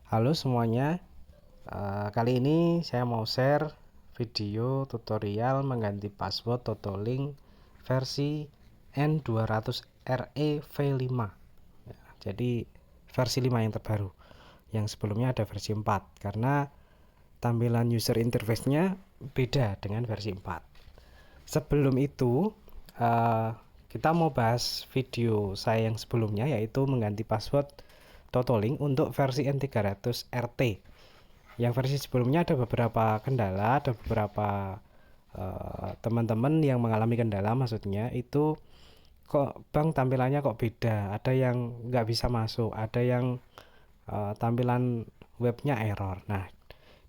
Halo semuanya, kali ini saya mau share video tutorial mengganti password Totolink versi N200RE V5. Jadi versi 5 yang terbaru. Yang sebelumnya ada versi 4 karena tampilan user interface-nya beda dengan versi 4. Sebelum itu, kita mau bahas video saya yang sebelumnya, yaitu mengganti password Totolink untuk versi N300RT. Yang versi sebelumnya ada beberapa kendala, ada beberapa teman-teman yang mengalami kendala, maksudnya itu kok bang tampilannya kok beda, ada yang nggak bisa masuk, ada yang tampilan webnya error. Nah,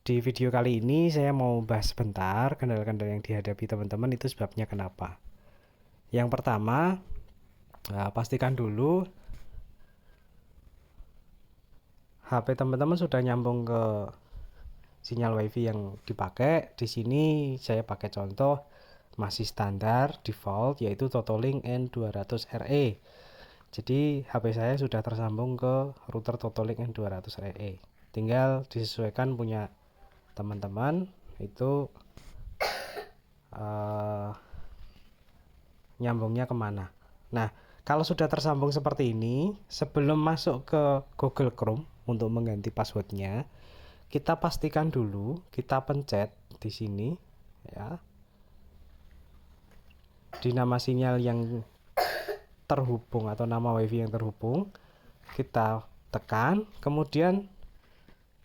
di video kali ini saya mau bahas sebentar kendala-kendala yang dihadapi teman-teman itu sebabnya kenapa. Yang pertama, pastikan dulu HP teman-teman sudah nyambung ke sinyal WiFi yang dipakai. Di sini saya pakai contoh masih standar default yaitu Totolink N200RE. Jadi HP saya sudah tersambung ke router Totolink N200RE. Tinggal disesuaikan punya teman-teman itu nyambungnya kemana. Nah, kalau sudah tersambung seperti ini, sebelum masuk ke Google Chrome untuk mengganti passwordnya, kita pastikan dulu, kita pencet di sini ya, di nama sinyal yang terhubung atau nama WiFi yang terhubung, kita tekan, kemudian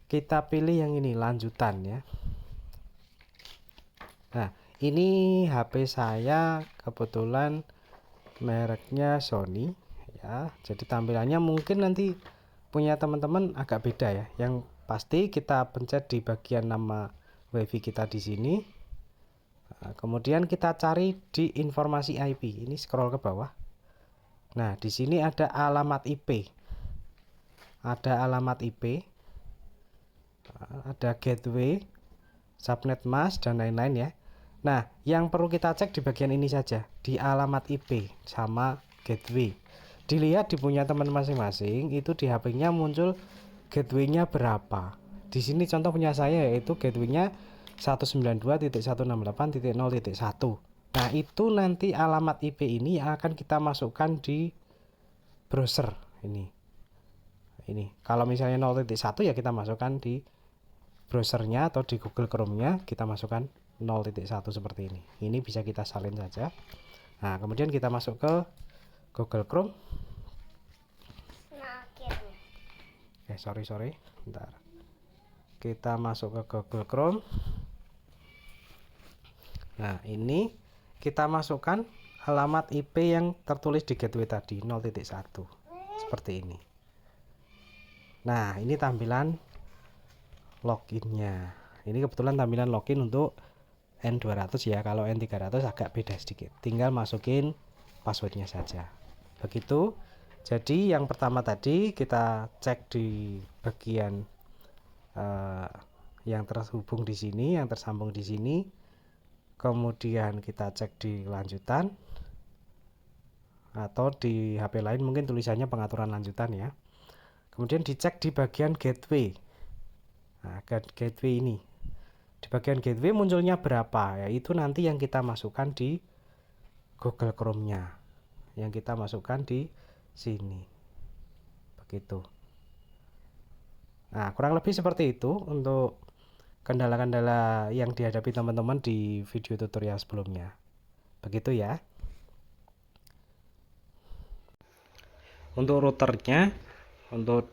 kita pilih yang ini, lanjutan ya. Nah, ini HP saya kebetulan mereknya Sony ya, jadi tampilannya mungkin nanti punya teman-teman agak beda ya. Yang pasti kita pencet di bagian nama WiFi kita di sini. Nah, kemudian kita cari di informasi IP. Ini scroll ke bawah. Nah, di sini ada alamat IP. Ada alamat IP. Ada gateway, subnet mask dan lain-lain ya. Nah, yang perlu kita cek di bagian ini saja, di alamat IP sama gateway. Dilihat di punya teman masing-masing, itu di HP-nya muncul gateway-nya berapa. Di sini contoh punya saya yaitu gateway-nya 192.168.0.1. Nah, itu nanti alamat IP ini yang akan kita masukkan di browser ini. Kalau misalnya 0.1 ya kita masukkan di browsernya atau di Google Chrome-nya kita masukkan 0.1 seperti ini. Ini bisa kita salin saja. Nah, kemudian kita masuk ke Google Chrome. Sorry, bentar. Kita masuk ke Google Chrome. Nah, ini kita masukkan alamat IP yang tertulis di gateway tadi 0.1 seperti ini. Nah, ini tampilan loginnya. Ini kebetulan tampilan login untuk N200 ya. Kalau N300 agak beda sedikit. Tinggal masukin passwordnya saja. Begitu. Jadi yang pertama tadi kita cek di bagian yang terhubung di sini, yang tersambung di sini. Kemudian kita cek di lanjutan. Atau di HP lain mungkin tulisannya pengaturan lanjutan ya. Kemudian dicek di bagian gateway. Nah, gateway ini. Di bagian gateway munculnya berapa? Yaitu nanti yang kita masukkan di Google Chrome-nya. Yang kita masukkan di sini. Begitu. Nah, kurang lebih seperti itu untuk kendala-kendala yang dihadapi teman-teman di video tutorial sebelumnya. Begitu ya. Untuk routernya, untuk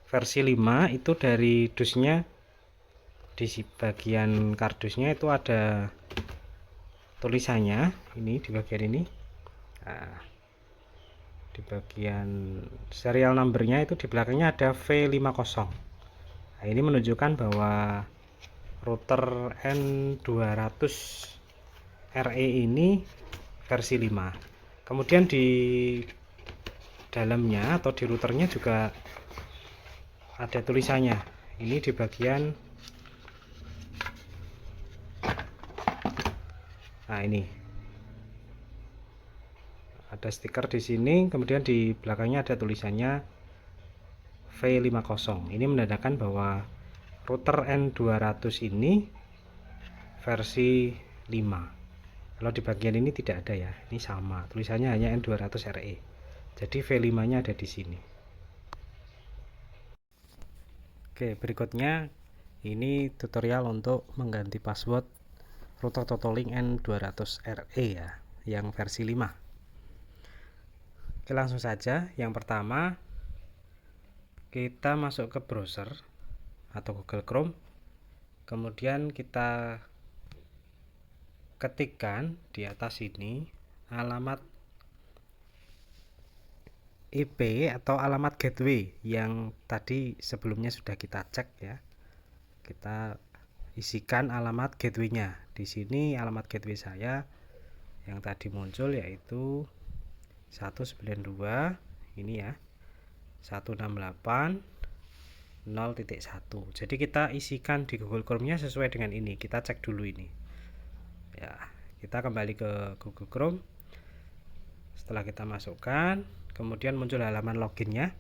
versi 5 itu dari dusnya, di bagian kardusnya itu ada tulisannya, ini di bagian ini. Nah, di bagian serial numbernya itu di belakangnya ada V50. Nah, ini menunjukkan bahwa router N200RE ini versi 5. Kemudian di dalamnya atau di routernya juga ada tulisannya. Ini di bagian, nah ini ada stiker di sini, kemudian di belakangnya ada tulisannya V50. Ini menandakan bahwa router N200 ini versi 5. Kalau di bagian ini tidak ada ya, ini sama, tulisannya hanya N200RE. Jadi V5-nya ada di sini. Oke, berikutnya ini tutorial untuk mengganti password router Totolink N200RE ya, yang versi 5. Oke, langsung saja. Yang pertama, kita masuk ke browser atau Google Chrome. Kemudian kita ketikkan di atas ini alamat IP atau alamat gateway yang tadi sebelumnya sudah kita cek ya. Kita isikan alamat gateway-nya. Di sini alamat gateway saya yang tadi muncul yaitu 192 ini ya. 168.0.1. Jadi kita isikan di Google Chrome-nya sesuai dengan ini. Kita cek dulu ini. Ya, kita kembali ke Google Chrome. Setelah kita masukkan, kemudian muncul halaman loginnya.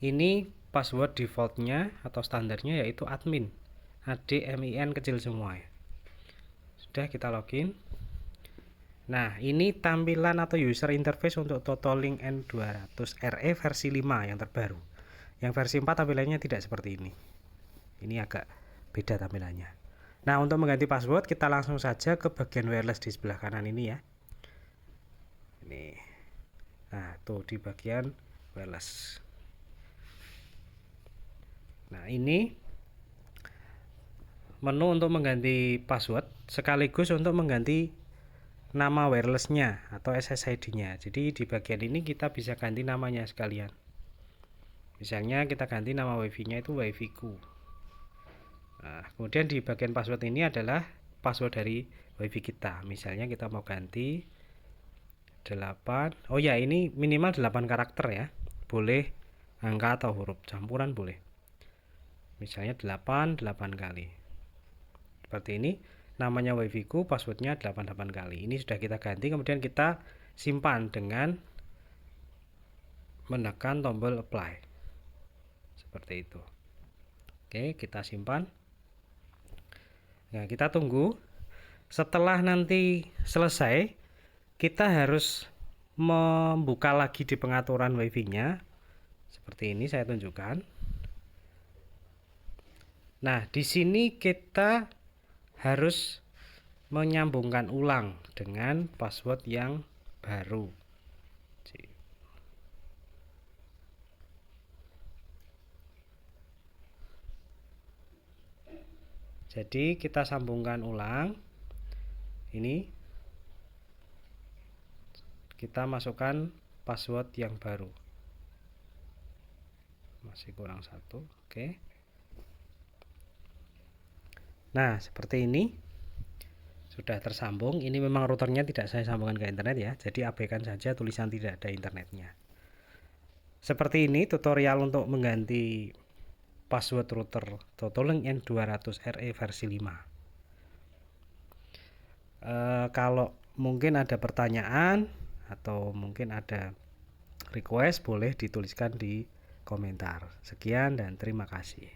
Ini password defaultnya atau standarnya yaitu admin. ADMIN kecil semua ya. Sudah, kita login. Nah, ini tampilan atau user interface untuk Totolink N200RE versi 5 yang terbaru. Yang versi 4 tampilannya tidak seperti ini. Ini agak beda tampilannya. Nah, untuk mengganti password kita langsung saja ke bagian wireless di sebelah kanan ini ya. Ini. Nah, tuh di bagian wireless. Nah, ini menu untuk mengganti password sekaligus untuk mengganti nama wirelessnya atau SSID-nya. Jadi di bagian ini kita bisa ganti namanya sekalian. Misalnya kita ganti nama wifi-nya itu wifi-ku. Nah, kemudian di bagian password ini adalah password dari wifi kita. Misalnya kita mau ganti 8. Oh ya, ini minimal 8 karakter ya. Boleh angka atau huruf, campuran boleh. Misalnya 8 kali. Seperti ini. Namanya wifi ku, passwordnya 88 kali. Ini sudah kita ganti, kemudian kita simpan dengan menekan tombol apply. Seperti itu. Oke, kita simpan. Nah, kita tunggu. Setelah nanti selesai, kita harus membuka lagi di pengaturan wifi-nya. Seperti ini saya tunjukkan. Nah, di sini kita harus menyambungkan ulang dengan password yang baru. Jadi kita sambungkan ulang. Ini kita masukkan password yang baru. Masih kurang 1. Oke. Nah, seperti ini. Sudah tersambung. Ini memang routernya tidak saya sambungkan ke internet ya. Jadi abaikan saja tulisan tidak ada internetnya. Seperti ini tutorial untuk mengganti password router Totolink N200RE versi 5. Kalau mungkin ada pertanyaan atau mungkin ada request, boleh dituliskan di komentar. Sekian dan terima kasih.